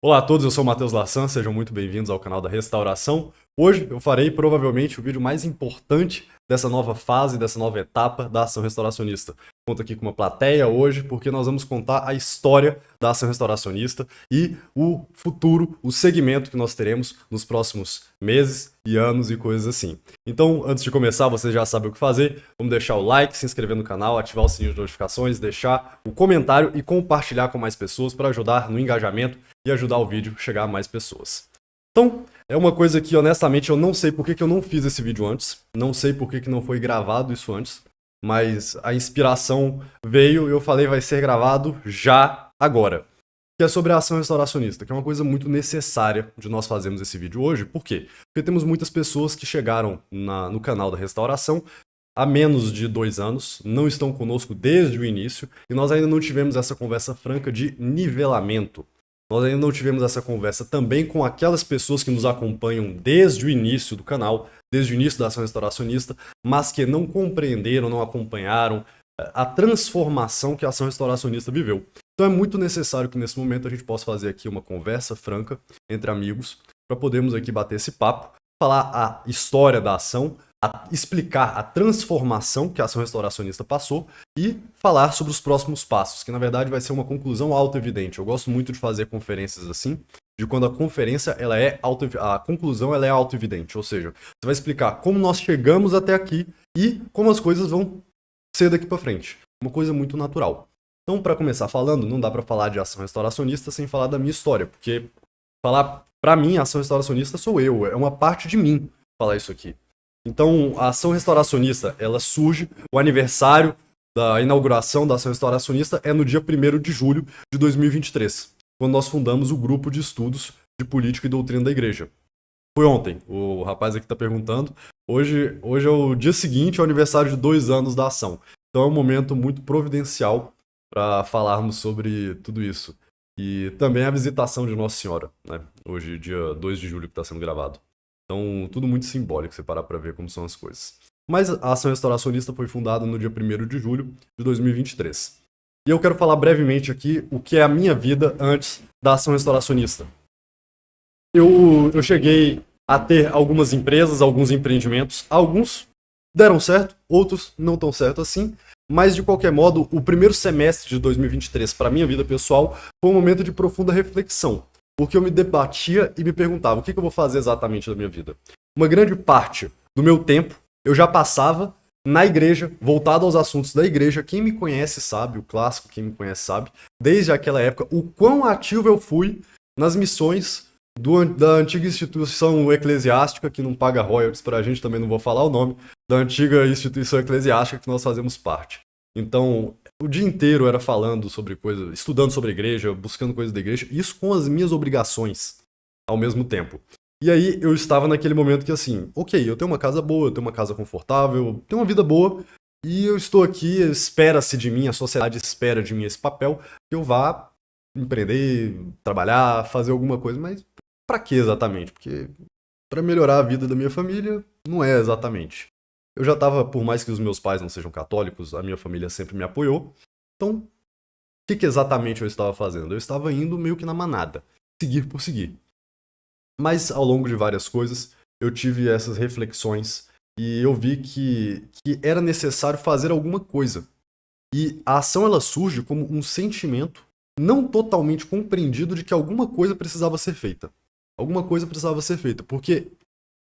Olá a todos, eu sou o Matheus Lassan, sejam muito bem-vindos ao canal da Restauração. Hoje eu farei provavelmente o vídeo mais importante dessa nova fase, dessa nova etapa da ação restauracionista. Conto aqui com uma plateia hoje porque nós vamos contar a história da ação restauracionista e o futuro, o segmento que nós teremos nos próximos meses e anos e coisas assim. Então, antes de começar, você já sabe o que fazer. Vamos deixar o like, se inscrever no canal, ativar o sininho de notificações, deixar o comentário e compartilhar com mais pessoas para ajudar no engajamento e ajudar o vídeo a chegar a mais pessoas. Então, é uma coisa que honestamente eu não sei por que eu não fiz esse vídeo antes, não sei por que não foi gravado isso antes, mas a inspiração veio e eu falei vai ser gravado já agora. Que é sobre a ação restauracionista, que é uma coisa muito necessária de nós fazermos esse vídeo hoje. Por quê? Porque temos muitas pessoas que chegaram no canal da restauração há menos de 2 anos, não estão conosco desde o início, e nós ainda não tivemos essa conversa franca de nivelamento. Nós ainda não tivemos essa conversa também com aquelas pessoas que nos acompanham desde o início do canal, desde o início da ação restauracionista, mas que não compreenderam, não acompanharam a transformação que a ação restauracionista viveu. Então é muito necessário que nesse momento a gente possa fazer aqui uma conversa franca entre amigos, para podermos aqui bater esse papo, falar a história da ação, explicar a transformação que a ação restauracionista passou e falar sobre os próximos passos, que na verdade vai ser uma conclusão auto-evidente. Eu gosto muito de fazer conferências assim, de quando a conferência a conclusão ela é auto-evidente, ou seja, você vai explicar como nós chegamos até aqui e como as coisas vão ser daqui para frente. Uma coisa muito natural. Então, para começar falando, não dá para falar de ação restauracionista sem falar da minha história, porque falar para mim, a ação restauracionista sou eu, é uma parte de mim falar isso aqui. Então, a ação restauracionista, ela surge, o aniversário da inauguração da ação restauracionista é no dia 1º de julho de 2023, quando nós fundamos o grupo de estudos de política e doutrina da igreja. Foi ontem, o rapaz aqui está perguntando. Hoje é o dia seguinte, é o aniversário de 2 anos da ação. Então é um momento muito providencial para falarmos sobre tudo isso. E também a visitação de Nossa Senhora, né? Hoje, dia 2 de julho, que está sendo gravado. Então, tudo muito simbólico, você parar para ver como são as coisas. Mas a ação restauracionista foi fundada no dia 1º de julho de 2023. E eu quero falar brevemente aqui o que é a minha vida antes da ação restauracionista. Eu cheguei a ter algumas empresas, alguns empreendimentos. Alguns deram certo, outros não tão certo assim. Mas, de qualquer modo, o primeiro semestre de 2023, para a minha vida pessoal, foi um momento de profunda reflexão. Porque eu me debatia e me perguntava o que eu vou fazer exatamente da minha vida. Uma grande parte do meu tempo eu já passava na igreja, voltado aos assuntos da igreja. Quem me conhece sabe, o clássico, quem me conhece sabe, desde aquela época, o quão ativo eu fui nas missões da antiga instituição eclesiástica, que não paga royalties pra gente, também não vou falar o nome, da antiga instituição eclesiástica que nós fazemos parte. Então, o dia inteiro era falando sobre coisas, estudando sobre a igreja, buscando coisas da igreja, isso com as minhas obrigações ao mesmo tempo. E aí eu estava naquele momento que assim, ok, eu tenho uma casa boa, eu tenho uma casa confortável, eu tenho uma vida boa, e eu estou aqui, espera-se de mim, a sociedade espera de mim esse papel, que eu vá empreender, trabalhar, fazer alguma coisa, mas pra que exatamente? Porque para melhorar a vida da minha família, não é exatamente. Eu já estava, por mais que os meus pais não sejam católicos, a minha família sempre me apoiou. Então, o que exatamente eu estava fazendo? Eu estava indo meio que na manada, seguir por seguir. Mas, ao longo de várias coisas, eu tive essas reflexões e eu vi que era necessário fazer alguma coisa. E a ação ela surge como um sentimento não totalmente compreendido de que alguma coisa precisava ser feita. Alguma coisa precisava ser feita, porque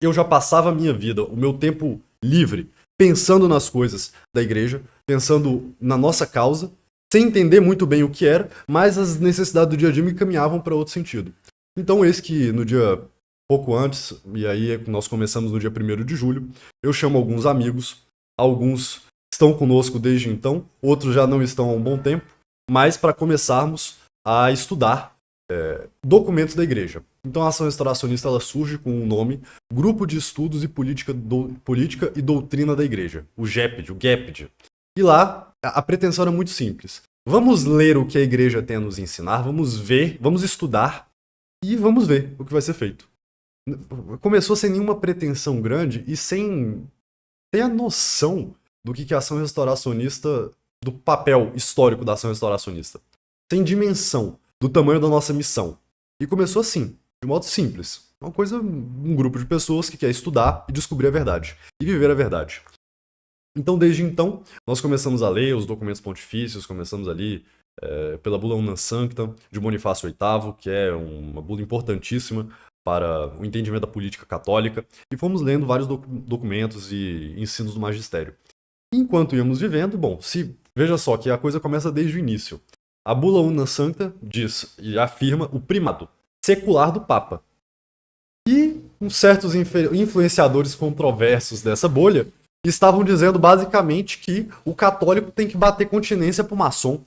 eu já passava a minha vida, o meu tempo livre, pensando nas coisas da igreja, pensando na nossa causa, sem entender muito bem o que era, mas as necessidades do dia a dia me caminhavam para outro sentido. Então, eis que no dia pouco antes, e aí nós começamos no dia 1º de julho, eu chamo alguns amigos, alguns estão conosco desde então, outros já não estão há um bom tempo, mas para começarmos a estudar documentos da igreja. Então a ação restauracionista ela surge com o nome Grupo de Estudos e Política e Doutrina da Igreja, o GEPD. E lá a pretensão era muito simples. Vamos ler o que a igreja tem a nos ensinar, vamos ver, vamos estudar e vamos ver o que vai ser feito. Começou sem nenhuma pretensão grande e sem ter a noção do que é a ação restauracionista, do papel histórico da ação restauracionista. Sem dimensão do tamanho da nossa missão. E começou assim, de modo simples. Uma coisa, um grupo de pessoas que quer estudar e descobrir a verdade. E viver a verdade. Então, desde então, nós começamos a ler os documentos pontifícios, começamos ali pela Bula Unam Sanctam, de Bonifácio VIII, que é uma bula importantíssima para o entendimento da política católica, e fomos lendo vários documentos e ensinos do magistério. Enquanto íamos vivendo, veja só que a coisa começa desde o início. A Bula Unam Sancta diz e afirma o primado secular do Papa. E uns certos influenciadores controversos dessa bolha estavam dizendo basicamente que o católico tem que bater continência pro maçom.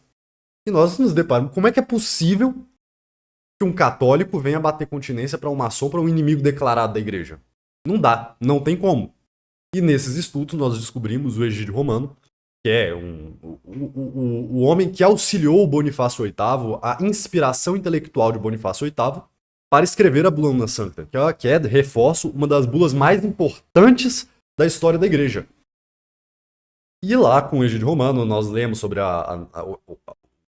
E nós nos deparamos, como é que é possível que um católico venha bater continência para um maçom, para um inimigo declarado da igreja? Não dá, não tem como. E nesses estudos nós descobrimos o Egídio Romano, que é o homem que auxiliou o Bonifácio VIII, a inspiração intelectual de Bonifácio VIII, para escrever a Bula Unam Sancta, que é, reforço, uma das bulas mais importantes da história da igreja. E lá, com o Egídio Romano, nós lemos sobre o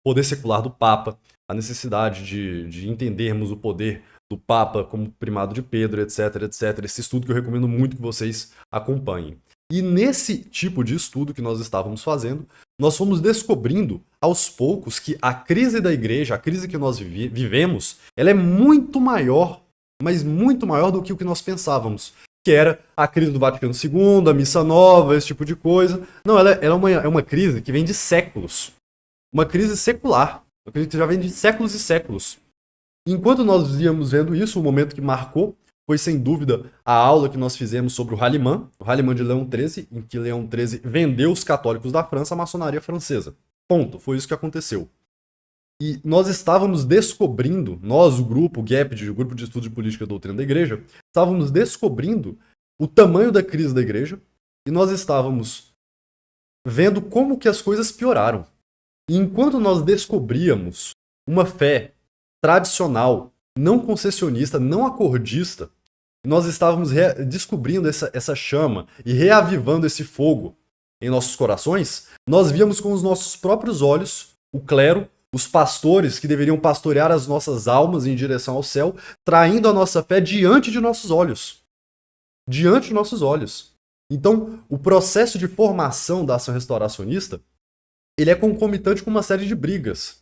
poder secular do Papa, a necessidade de entendermos o poder do Papa como primado de Pedro, etc, etc. Esse estudo que eu recomendo muito que vocês acompanhem. E nesse tipo de estudo que nós estávamos fazendo, nós fomos descobrindo aos poucos que a crise da igreja, a crise que nós vivemos, ela é muito maior, mas muito maior do que o que nós pensávamos. Que era a crise do Vaticano II, a Missa Nova, esse tipo de coisa. Não, ela é uma crise que vem de séculos. Uma crise secular. Uma crise que já vem de séculos e séculos. Enquanto nós íamos vendo isso, o momento que marcou foi, sem dúvida, a aula que nós fizemos sobre o Haliman de Leão XIII, em que Leão XIII vendeu os católicos da França à maçonaria francesa. Ponto. Foi isso que aconteceu. E nós estávamos descobrindo, nós, o grupo, o GAP, o Grupo de Estudo de Política e Doutrina da Igreja, estávamos descobrindo o tamanho da crise da Igreja e nós estávamos vendo como que as coisas pioraram. E enquanto nós descobríamos uma fé tradicional, não concessionista, não acordista, nós estávamos descobrindo essa chama e reavivando esse fogo em nossos corações, nós víamos com os nossos próprios olhos o clero, os pastores que deveriam pastorear as nossas almas em direção ao céu, traindo a nossa fé diante de nossos olhos. Diante de nossos olhos. Então, o processo de formação da ação restauracionista, ele é concomitante com uma série de brigas.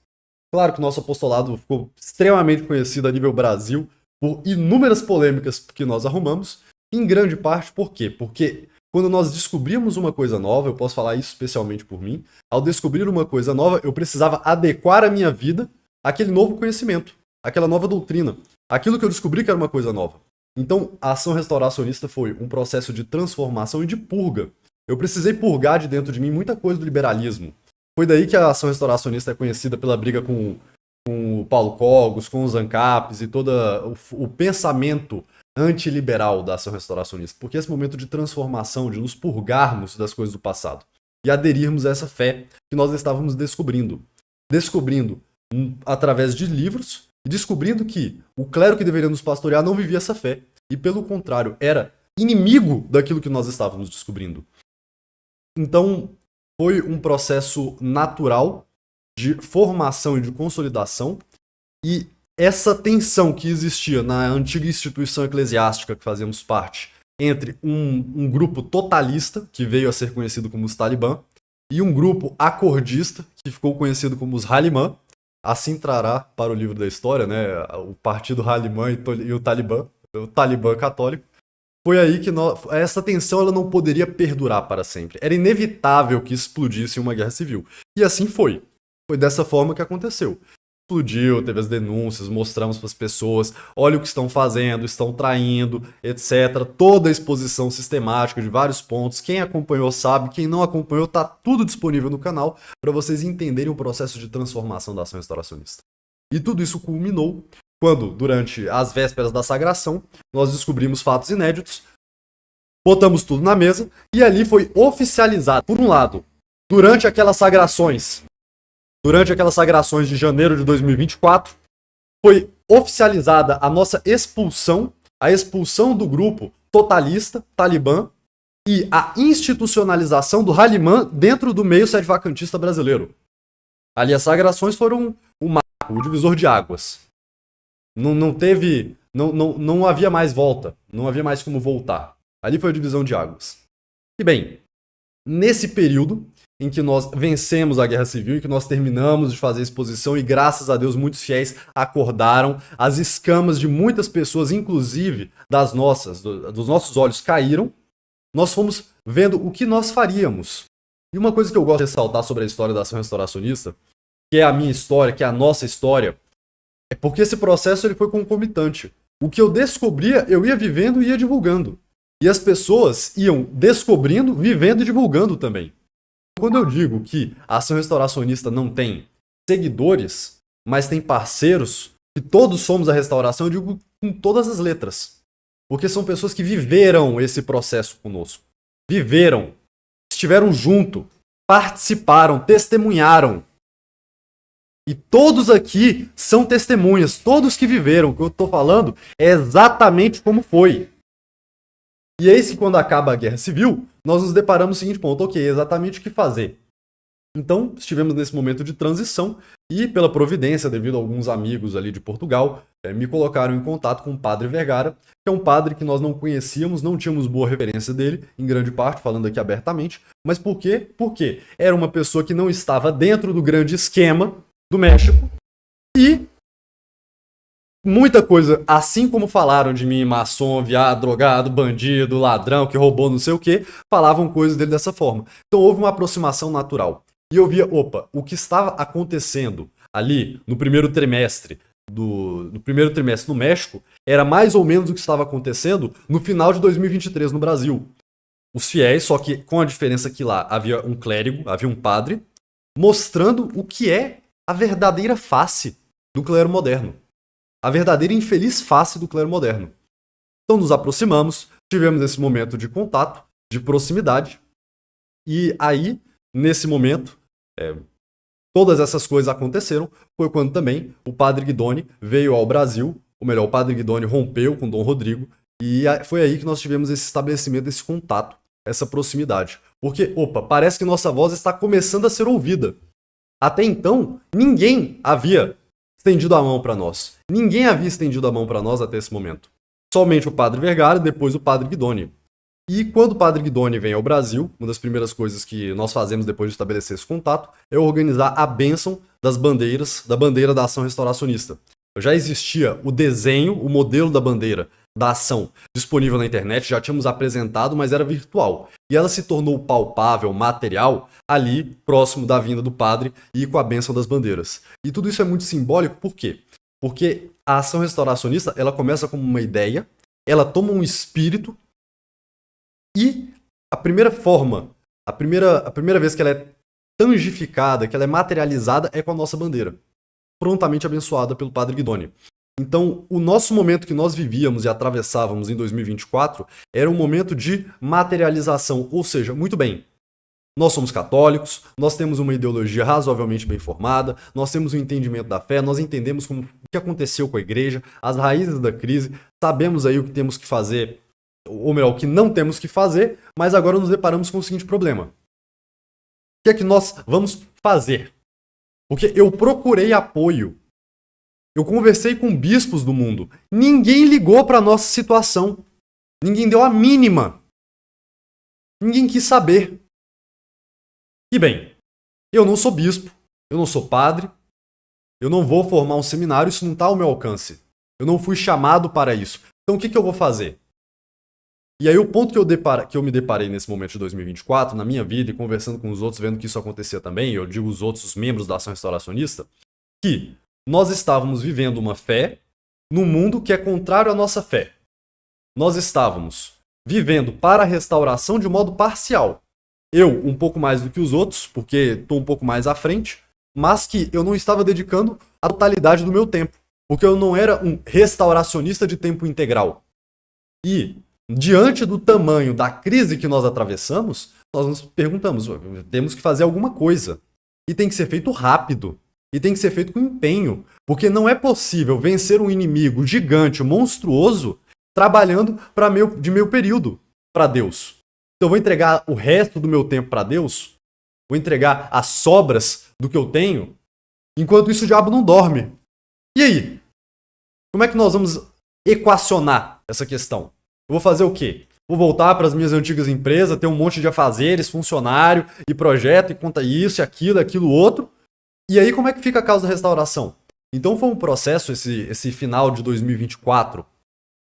Claro que o nosso apostolado ficou extremamente conhecido a nível Brasil por inúmeras polêmicas que nós arrumamos, em grande parte por quê? Porque quando nós descobrimos uma coisa nova, eu posso falar isso especialmente por mim, ao descobrir uma coisa nova, eu precisava adequar a minha vida àquele novo conhecimento, àquela nova doutrina, aquilo que eu descobri que era uma coisa nova. Então, a ação restauracionista foi um processo de transformação e de purga. Eu precisei purgar de dentro de mim muita coisa do liberalismo. Foi daí que a ação restauracionista é conhecida pela briga com o Paulo Cogos, com os ANCAPs e todo o pensamento antiliberal da ação restauracionista, porque esse momento de transformação, de nos purgarmos das coisas do passado e aderirmos a essa fé que nós estávamos descobrindo através de livros e descobrindo que o clero que deveria nos pastorear não vivia essa fé e, pelo contrário, era inimigo daquilo que nós estávamos descobrindo. Então, foi um processo natural de formação e de consolidação, e essa tensão que existia na antiga instituição eclesiástica que fazemos parte, entre um grupo totalista, que veio a ser conhecido como os Talibã, e um grupo acordista, que ficou conhecido como os Haliman, assim trará para o livro da história, né, o partido Haliman e o Talibã católico. Foi aí que essa tensão ela não poderia perdurar para sempre. Era inevitável que explodisse uma guerra civil. E assim foi. Foi dessa forma que aconteceu. Explodiu, teve as denúncias, mostramos para as pessoas, olha o que estão fazendo, estão traindo, etc. Toda a exposição sistemática de vários pontos. Quem acompanhou sabe, quem não acompanhou está tudo disponível no canal para vocês entenderem o processo de transformação da ação restauracionista. E tudo isso culminou quando, durante as vésperas da sagração, nós descobrimos fatos inéditos, botamos tudo na mesa e ali foi oficializado, por um lado, durante aquelas sagrações de janeiro de 2024, foi oficializada a nossa expulsão, a expulsão do grupo totalista, Talibã, e a institucionalização do Haliman dentro do meio sedevacantista brasileiro. Ali as sagrações foram o marco, o divisor de águas. Não teve. Não havia mais volta. Não havia mais como voltar. Ali foi a divisão de águas. E bem, nesse período em que nós vencemos a Guerra Civil, em que nós terminamos de fazer a exposição e graças a Deus muitos fiéis acordaram, as escamas de muitas pessoas, inclusive dos nossos olhos caíram, nós fomos vendo o que nós faríamos. E uma coisa que eu gosto de ressaltar sobre a história da ação restauracionista, que é a minha história, que é a nossa história, é porque esse processo ele foi concomitante. O que eu descobria, eu ia vivendo e ia divulgando. E as pessoas iam descobrindo, vivendo e divulgando também. Quando eu digo que a ação restauracionista não tem seguidores, mas tem parceiros, que todos somos a restauração, eu digo com todas as letras. Porque são pessoas que viveram esse processo conosco. Viveram, estiveram junto, participaram, testemunharam. E todos aqui são testemunhas, todos que viveram. O que eu estou falando é exatamente como foi. E eis que quando acaba a Guerra Civil, nós nos deparamos no seguinte ponto, ok, exatamente o que fazer. Então, estivemos nesse momento de transição e, pela providência, devido a alguns amigos ali de Portugal, me colocaram em contato com o Padre Vergara, que é um padre que nós não conhecíamos, não tínhamos boa referência dele, em grande parte, falando aqui abertamente. Mas por quê? Porque era uma pessoa que não estava dentro do grande esquema do México e muita coisa, assim como falaram de mim, maçom, viado, drogado, bandido, ladrão, que roubou não sei o que, falavam coisas dele dessa forma. Então houve uma aproximação natural. E eu via, opa, o que estava acontecendo ali no primeiro trimestre no México era mais ou menos o que estava acontecendo no final de 2023 no Brasil. Os fiéis, só que com a diferença que lá havia um clérigo, havia um padre, mostrando o que é a verdadeira face do clero moderno. A verdadeira infeliz face do clero moderno. Então nos aproximamos, tivemos esse momento de contato, de proximidade, e aí, nesse momento, todas essas coisas aconteceram, foi quando também o Padre Guidoni veio ao Brasil, ou melhor, o Padre Guidoni rompeu com Dom Rodrigo, e foi aí que nós tivemos esse estabelecimento, esse contato, essa proximidade. Porque, opa, parece que nossa voz está começando a ser ouvida. Até então, ninguém havia estendido a mão para nós. Ninguém havia estendido a mão para nós até esse momento. Somente o Padre Vergara e depois o Padre Guidoni. E quando o Padre Guidoni vem ao Brasil, uma das primeiras coisas que nós fazemos depois de estabelecer esse contato é organizar a bênção das bandeiras, da bandeira da ação restauracionista. Já existia o desenho, o modelo da bandeira da ação disponível na internet, já tínhamos apresentado, mas era virtual. E ela se tornou palpável, material, ali próximo da vinda do padre e com a bênção das bandeiras. E tudo isso é muito simbólico, por quê? Porque a ação restauracionista, ela começa como uma ideia, ela toma um espírito e a primeira forma, a primeira vez que ela é tangificada, que ela é materializada é com a nossa bandeira, prontamente abençoada pelo Padre Guidoni. Então, o nosso momento que nós vivíamos e atravessávamos em 2024 era um momento de materialização, ou seja, muito bem, nós somos católicos, nós temos uma ideologia razoavelmente bem formada, nós temos um entendimento da fé, nós entendemos o que aconteceu com a igreja, as raízes da crise, sabemos aí o que temos que fazer, ou melhor, o que não temos que fazer, mas agora nos deparamos com o seguinte problema. O que é que nós vamos fazer? Porque eu procurei apoio. Eu conversei com bispos do mundo. Ninguém ligou para a nossa situação. Ninguém deu a mínima. Ninguém quis saber. E bem, eu não sou bispo, eu não sou padre, eu não vou formar um seminário, isso não está ao meu alcance. Eu não fui chamado para isso. Então o que eu vou fazer? E aí o ponto que eu me deparei nesse momento de 2024, na minha vida e conversando com os outros, vendo que isso acontecia também, eu digo os outros, os membros da ação restauracionista, que nós estávamos vivendo uma fé num mundo que é contrário à nossa fé. Nós estávamos vivendo para a restauração de modo parcial. Eu um pouco mais do que os outros, porque estou um pouco mais à frente, mas que eu não estava dedicando a totalidade do meu tempo, porque eu não era um restauracionista de tempo integral. E diante do tamanho da crise que nós atravessamos, nós nos perguntamos, temos que fazer alguma coisa. E tem que ser feito rápido. E tem que ser feito com empenho. Porque não é possível vencer um inimigo gigante, monstruoso, trabalhando de meio período para Deus. Então eu vou entregar o resto do meu tempo para Deus? Vou entregar as sobras do que eu tenho? Enquanto isso o diabo não dorme. E aí? Como é que nós vamos equacionar essa questão? Eu vou fazer o quê? Vou voltar para as minhas antigas empresas, ter um monte de afazeres, funcionário e projeto, e conta isso, e aquilo outro. E aí, como é que fica a causa da restauração? Então, foi um processo, esse final de 2024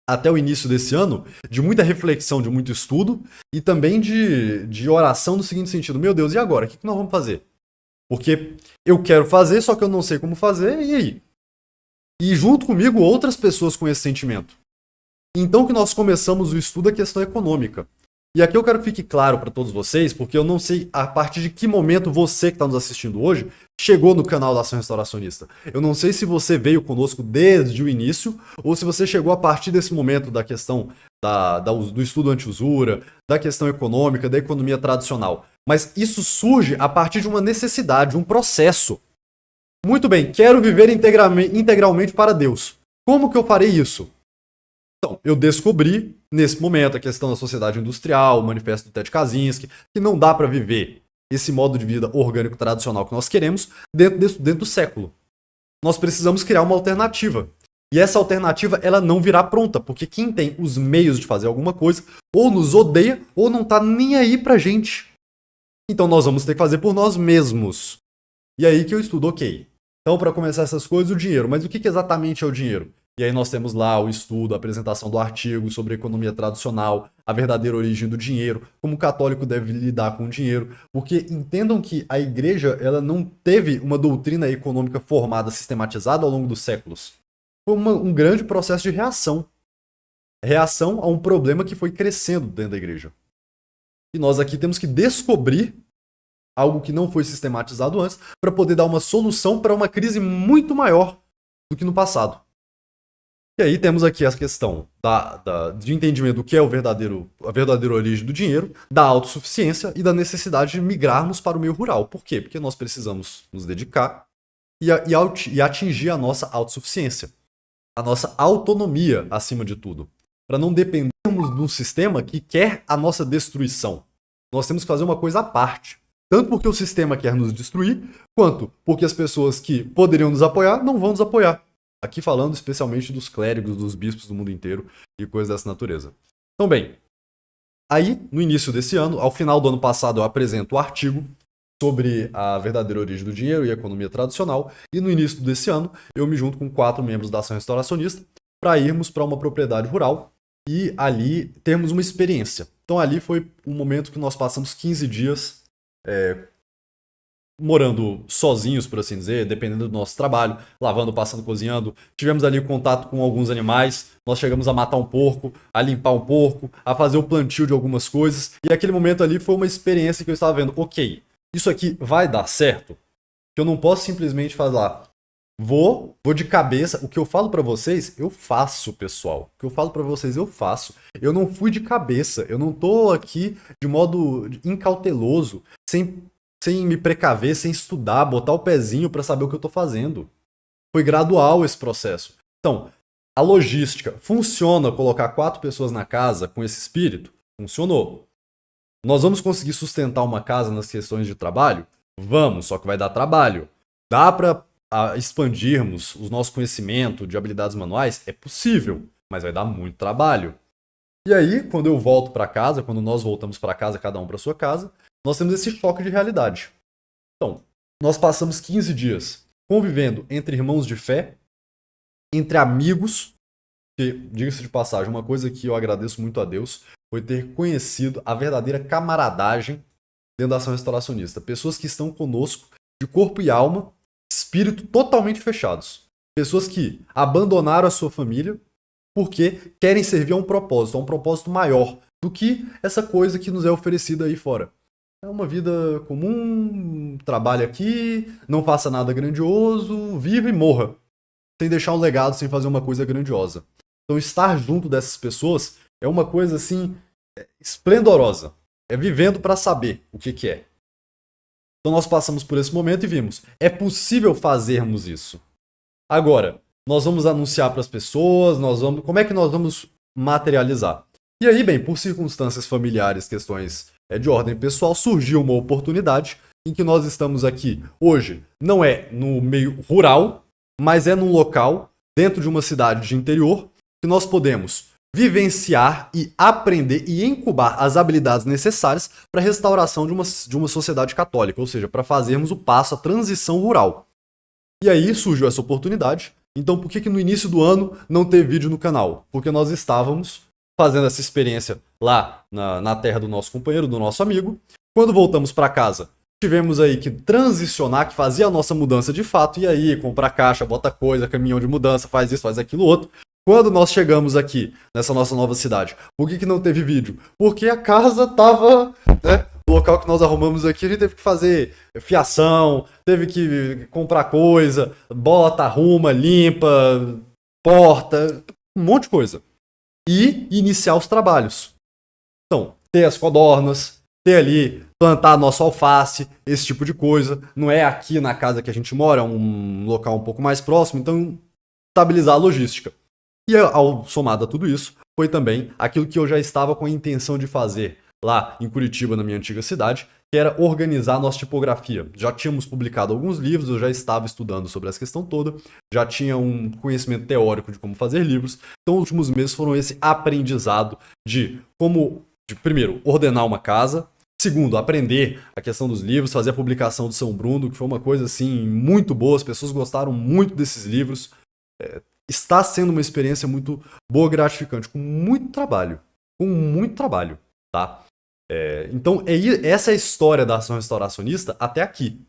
até o início desse ano, de muita reflexão, de muito estudo, e também de oração no seguinte sentido: meu Deus, e agora? O que nós vamos fazer? Porque eu quero fazer, só que eu não sei como fazer, e aí? E junto comigo, outras pessoas com esse sentimento. Então que nós começamos o estudo da questão econômica. E aqui eu quero que fique claro para todos vocês, porque eu não sei a partir de que momento você que está nos assistindo hoje chegou no canal da Ação Restauracionista. Eu não sei se você veio conosco desde o início ou se você chegou a partir desse momento da questão do estudo anti-usura, da questão econômica, da economia tradicional. Mas isso surge a partir de uma necessidade, um processo. Muito bem, quero viver integralmente para Deus. Como que eu farei isso? Então, eu descobri, nesse momento, a questão da sociedade industrial, o manifesto do Ted Kaczynski, que não dá para viver esse modo de vida orgânico tradicional que nós queremos dentro do século. Nós precisamos criar uma alternativa. E essa alternativa, ela não virá pronta, porque quem tem os meios de fazer alguma coisa, ou nos odeia, ou não tá nem aí pra gente. Então nós vamos ter que fazer por nós mesmos. E aí que eu estudo, ok. Então, para começar essas coisas, o dinheiro. Mas o que exatamente é o dinheiro? E aí nós temos lá o estudo, a apresentação do artigo sobre a economia tradicional, a verdadeira origem do dinheiro, como o católico deve lidar com o dinheiro, porque entendam que a igreja ela não teve uma doutrina econômica formada, sistematizada ao longo dos séculos. Foi um grande processo de reação. Reação a um problema que foi crescendo dentro da igreja. E nós aqui temos que descobrir algo que não foi sistematizado antes para poder dar uma solução para uma crise muito maior do que no passado. E aí temos aqui a questão de entendimento do que é a verdadeira origem do dinheiro, da autossuficiência e da necessidade de migrarmos para o meio rural. Por quê? Porque nós precisamos nos dedicar e atingir a nossa autossuficiência, a nossa autonomia acima de tudo, para não dependermos de um sistema que quer a nossa destruição. Nós temos que fazer uma coisa à parte. Tanto porque o sistema quer nos destruir, quanto porque as pessoas que poderiam nos apoiar não vão nos apoiar. Aqui falando especialmente dos clérigos, dos bispos do mundo inteiro e coisas dessa natureza. Então, bem, aí no início desse ano, ao final do ano passado, eu apresento o artigo sobre a verdadeira origem do dinheiro e a economia tradicional, e no início desse ano eu me junto com 4 membros da Ação Restauracionista para irmos para uma propriedade rural e ali termos uma experiência. Então ali foi um momento que nós passamos 15 dias morando sozinhos, por assim dizer, dependendo do nosso trabalho, lavando, passando, cozinhando. Tivemos ali contato com alguns animais, nós chegamos a matar um porco, a limpar um porco, a fazer o plantio de algumas coisas, e aquele momento ali foi uma experiência que eu estava vendo, ok, isso aqui vai dar certo? Que eu não posso simplesmente falar, vou de cabeça, o que eu falo pra vocês, eu faço, pessoal. O que eu falo pra vocês, eu faço. Eu não fui de cabeça, eu não tô aqui de modo incauteloso, sem me precaver, sem estudar, botar o pezinho para saber o que eu tô fazendo. Foi gradual esse processo. Então, a logística, funciona colocar 4 pessoas na casa com esse espírito? Funcionou. Nós vamos conseguir sustentar uma casa nas questões de trabalho? Vamos, só que vai dar trabalho. Dá para expandirmos o nosso conhecimento de habilidades manuais? É possível, mas vai dar muito trabalho. E aí, quando eu volto para casa, quando nós voltamos para casa, cada um para sua casa, nós temos esse choque de realidade. Então, nós passamos 15 dias convivendo entre irmãos de fé, entre amigos, que, diga-se de passagem, uma coisa que eu agradeço muito a Deus foi ter conhecido a verdadeira camaradagem dentro da Ação Restauracionista. Pessoas que estão conosco de corpo e alma, espírito totalmente fechados. Pessoas que abandonaram a sua família porque querem servir a um propósito maior do que essa coisa que nos é oferecida aí fora. É uma vida comum, trabalha aqui, não faça nada grandioso, viva e morra. Sem deixar um legado, sem fazer uma coisa grandiosa. Então estar junto dessas pessoas é uma coisa assim, esplendorosa. É vivendo para saber o que é. Então nós passamos por esse momento e vimos, é possível fazermos isso. Agora, nós vamos anunciar para as pessoas, como é que nós vamos materializar? E aí, bem, por circunstâncias familiares, questões de ordem pessoal, surgiu uma oportunidade em que nós estamos aqui hoje. Não é no meio rural, mas é num local dentro de uma cidade de interior, que nós podemos vivenciar e aprender e incubar as habilidades necessárias para a restauração de uma sociedade católica, ou seja, para fazermos o passo, a transição rural. E aí surgiu essa oportunidade. Então por que no início do ano não teve vídeo no canal? Porque nós estávamos fazendo essa experiência lá na terra do nosso companheiro, do nosso amigo. Quando voltamos para casa, tivemos aí que transicionar, que fazer a nossa mudança de fato, e aí comprar caixa, bota coisa, caminhão de mudança, faz isso, faz aquilo outro. Quando nós chegamos aqui, nessa nossa nova cidade, por que não teve vídeo? Porque a casa tava, né, o local que nós arrumamos aqui, a gente teve que fazer fiação, teve que comprar coisa, bota, arruma, limpa, porta, um monte de coisa. E iniciar os trabalhos. Então, ter as codornas, ter ali, plantar nosso alface, esse tipo de coisa. Não é aqui na casa que a gente mora, é um local um pouco mais próximo, então estabilizar a logística. E ao somado a tudo isso, foi também aquilo que eu já estava com a intenção de fazer lá em Curitiba, na minha antiga cidade, que era organizar a nossa tipografia. Já tínhamos publicado alguns livros, eu já estava estudando sobre essa questão toda, já tinha um conhecimento teórico de como fazer livros, então os últimos meses foram esse aprendizado de como, primeiro, ordenar uma casa, segundo, aprender a questão dos livros, fazer a publicação do São Bruno, que foi uma coisa assim muito boa, as pessoas gostaram muito desses livros. Está sendo uma experiência muito boa, gratificante, com muito trabalho, tá? Então, essa é a história da ação restauracionista até aqui.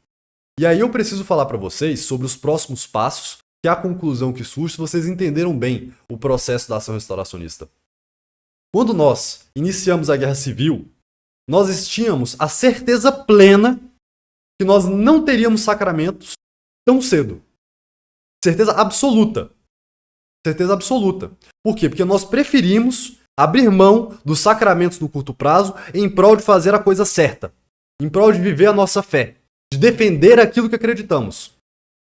E aí eu preciso falar para vocês sobre os próximos passos, que é a conclusão que surge, se vocês entenderam bem o processo da ação restauracionista. Quando nós iniciamos a Guerra Civil, nós tínhamos a certeza plena que nós não teríamos sacramentos tão cedo. Certeza absoluta. Certeza absoluta. Por quê? Porque nós preferimos abrir mão dos sacramentos no curto prazo em prol de fazer a coisa certa. Em prol de viver a nossa fé. De defender aquilo que acreditamos.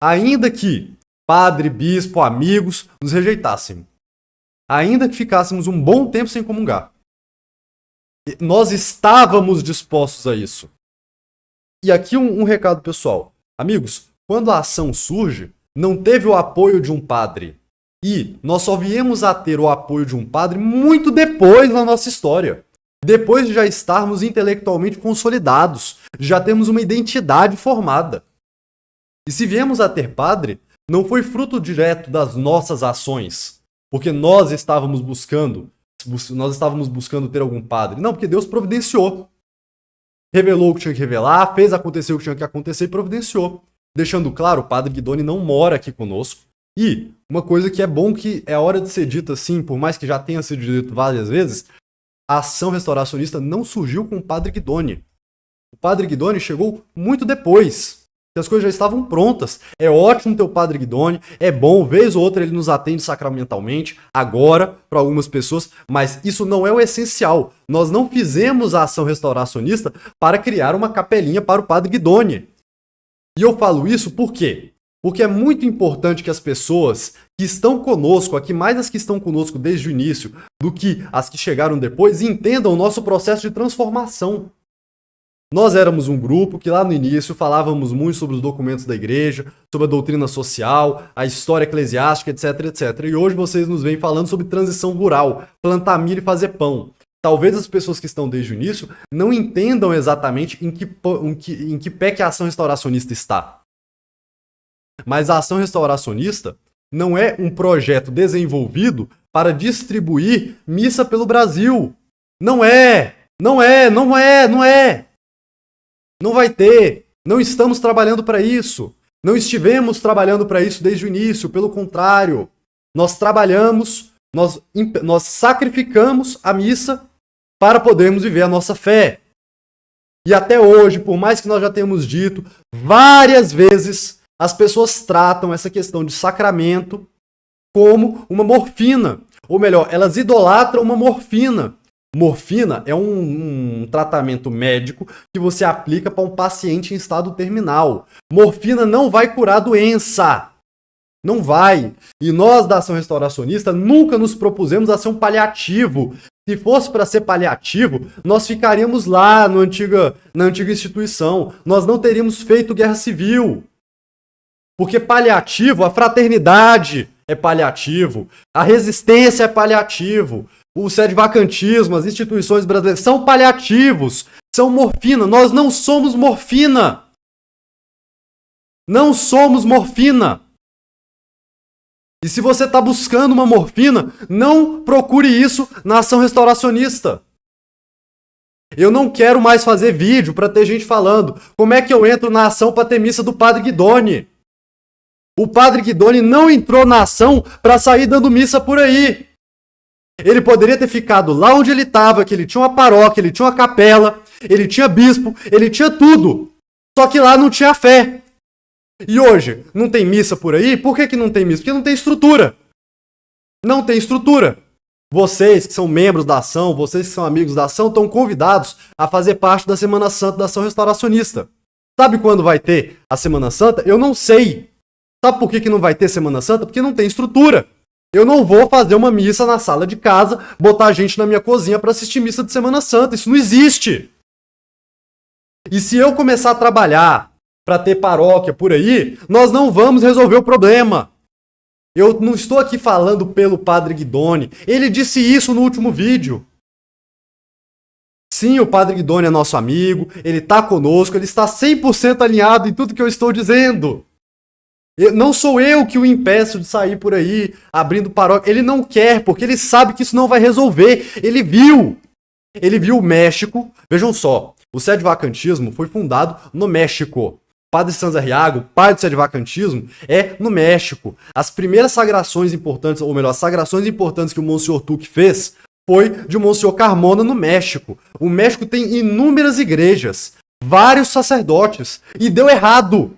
Ainda que padre, bispo, amigos nos rejeitassem. Ainda que ficássemos um bom tempo sem comungar. Nós estávamos dispostos a isso. E aqui um recado pessoal. Amigos, quando a ação surge, não teve o apoio de um padre. E nós só viemos a ter o apoio de um padre muito depois na nossa história. Depois de já estarmos intelectualmente consolidados, já temos uma identidade formada. E se viemos a ter padre, não foi fruto direto das nossas ações, porque nós estávamos buscando ter algum padre. Não, porque Deus providenciou. Revelou o que tinha que revelar, fez acontecer o que tinha que acontecer e providenciou. Deixando claro, o padre Guidoni não mora aqui conosco. E uma coisa que é bom que é hora de ser dita assim, por mais que já tenha sido dito várias vezes, a ação restauracionista não surgiu com o padre Guidoni. O padre Guidoni chegou muito depois, que as coisas já estavam prontas. É ótimo ter o padre Guidoni, é bom, vez ou outra ele nos atende sacramentalmente, agora, para algumas pessoas, mas isso não é o essencial. Nós não fizemos a ação restauracionista para criar uma capelinha para o padre Guidoni. E eu falo isso por quê? Porque é muito importante que as pessoas que estão conosco, aqui mais as que estão conosco desde o início, do que as que chegaram depois, entendam o nosso processo de transformação. Nós éramos um grupo que lá no início falávamos muito sobre os documentos da igreja, sobre a doutrina social, a história eclesiástica, etc, etc. E hoje vocês nos vêm falando sobre transição rural, plantar milho e fazer pão. Talvez as pessoas que estão desde o início não entendam exatamente em que pé que a ação restauracionista está. Mas a ação restauracionista não é um projeto desenvolvido para distribuir missa pelo Brasil. Não é! Não é! Não é! Não é! Não vai ter! Não estamos trabalhando para isso! Não estivemos trabalhando para isso desde o início, pelo contrário. Nós trabalhamos, nós sacrificamos a missa para podermos viver a nossa fé. E até hoje, por mais que nós já tenhamos dito várias vezes, as pessoas tratam essa questão de sacramento como uma morfina. Ou melhor, elas idolatram uma morfina. Morfina é um tratamento médico que você aplica para um paciente em estado terminal. Morfina não vai curar a doença. Não vai. E nós da ação restauracionista nunca nos propusemos a ser um paliativo. Se fosse para ser paliativo, nós ficaríamos lá na antiga instituição. Nós não teríamos feito guerra civil. Porque paliativo, a fraternidade é paliativo, a resistência é paliativo, o sedvacantismo, as instituições brasileiras são paliativos, são morfina. Nós não somos morfina. Não somos morfina. E se você está buscando uma morfina, não procure isso na ação restauracionista. Eu não quero mais fazer vídeo para ter gente falando como é que eu entro na ação para ter missa do Padre Guidoni. O Padre Guidoni não entrou na ação para sair dando missa por aí. Ele poderia ter ficado lá onde ele estava, que ele tinha uma paróquia, ele tinha uma capela, ele tinha bispo, ele tinha tudo. Só que lá não tinha fé. E hoje, não tem missa por aí? Por que não tem missa? Porque não tem estrutura. Não tem estrutura. Vocês que são membros da ação, vocês que são amigos da ação, estão convidados a fazer parte da Semana Santa da Ação Restauracionista. Sabe quando vai ter a Semana Santa? Eu não sei. Sabe por que não vai ter Semana Santa? Porque não tem estrutura. Eu não vou fazer uma missa na sala de casa, botar gente na minha cozinha para assistir missa de Semana Santa. Isso não existe. E se eu começar a trabalhar para ter paróquia por aí, nós não vamos resolver o problema. Eu não estou aqui falando pelo Padre Guidoni. Ele disse isso no último vídeo. Sim, o Padre Guidoni é nosso amigo, ele está conosco, ele está 100% alinhado em tudo que eu estou dizendo. Não sou eu que o impeço de sair por aí, abrindo paróquia. Ele não quer, porque ele sabe que isso não vai resolver. Ele viu o México. Vejam só, o sedvacantismo foi fundado no México. Padre Sanz Arriaga, pai do sedvacantismo, é no México. As primeiras sagrações importantes, ou melhor, as sagrações importantes que o Monsenhor Tuque fez foi de Monsenhor Carmona no México. O México tem inúmeras igrejas, vários sacerdotes, e deu errado.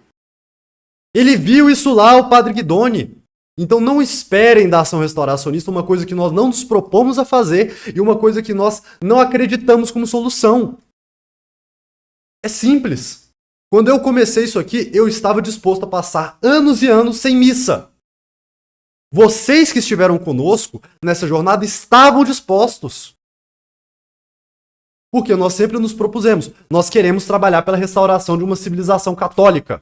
Ele viu isso lá, o Padre Guidoni. Então não esperem da ação restauracionista uma coisa que nós não nos propomos a fazer e uma coisa que nós não acreditamos como solução. É simples. Quando eu comecei isso aqui, eu estava disposto a passar anos e anos sem missa. Vocês que estiveram conosco nessa jornada estavam dispostos. Porque nós sempre nos propusemos. Nós queremos trabalhar pela restauração de uma civilização católica.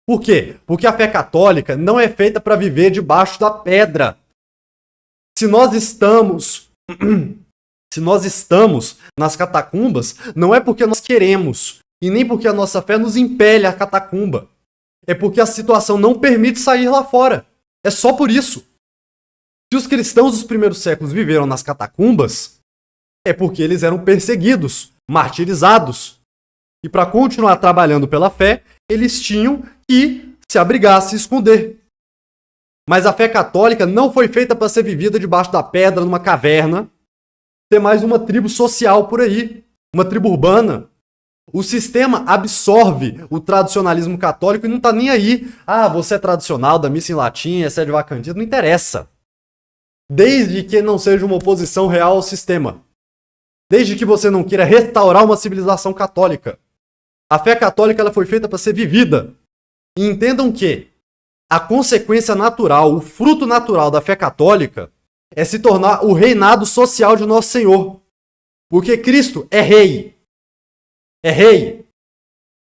Por quê? Porque a fé católica não é feita para viver debaixo da pedra. Se nós estamos nas catacumbas, não é porque nós queremos, e nem porque a nossa fé nos impele à catacumba. É porque a situação não permite sair lá fora. É só por isso. Se os cristãos dos primeiros séculos viveram nas catacumbas, é porque eles eram perseguidos, martirizados. E para continuar trabalhando pela fé, eles tinham que se abrigar, se esconder. Mas a fé católica não foi feita para ser vivida debaixo da pedra, numa caverna, ter mais uma tribo social por aí, uma tribo urbana. O sistema absorve o tradicionalismo católico e não está nem aí. Ah, você é tradicional, da missa em latim, é sedvacantismo, não interessa. Desde que não seja uma oposição real ao sistema. Desde que você não queira restaurar uma civilização católica. A fé católica ela foi feita para ser vivida. E entendam que a consequência natural, o fruto natural da fé católica é se tornar o reinado social de Nosso Senhor. Porque Cristo é rei. É rei.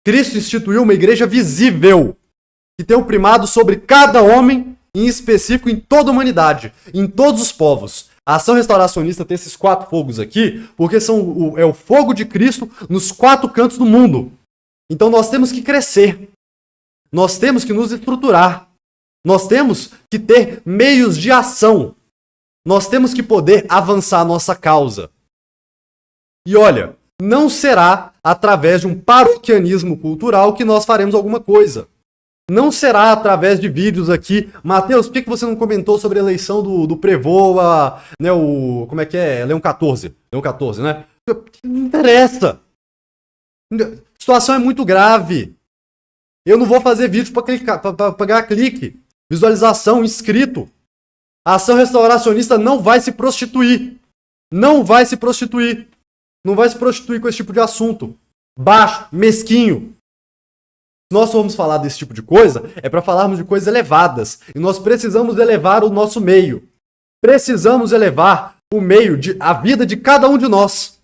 Cristo instituiu uma igreja visível, que tem o primado sobre cada homem, em específico em toda a humanidade, em todos os povos. A ação restauracionista tem esses 4 fogos aqui, porque é o fogo de Cristo nos 4 cantos do mundo. Então nós temos que crescer. Nós temos que nos estruturar. Nós temos que ter meios de ação. Nós temos que poder avançar a nossa causa. E olha, não será através de um paroquianismo cultural que nós faremos alguma coisa. Não será através de vídeos aqui. Mateus, por que você não comentou sobre a eleição do Prevô, né, como é que é? Leão 14. Leão 14, né? Não interessa. A situação é muito grave. Eu não vou fazer vídeo para pagar clique, visualização, inscrito. A ação restauracionista não vai se prostituir. Não vai se prostituir. Não vai se prostituir com esse tipo de assunto. Baixo, mesquinho. Se nós formos falar desse tipo de coisa, é para falarmos de coisas elevadas. E nós precisamos elevar o nosso meio. Precisamos elevar o meio, a vida de cada um de nós.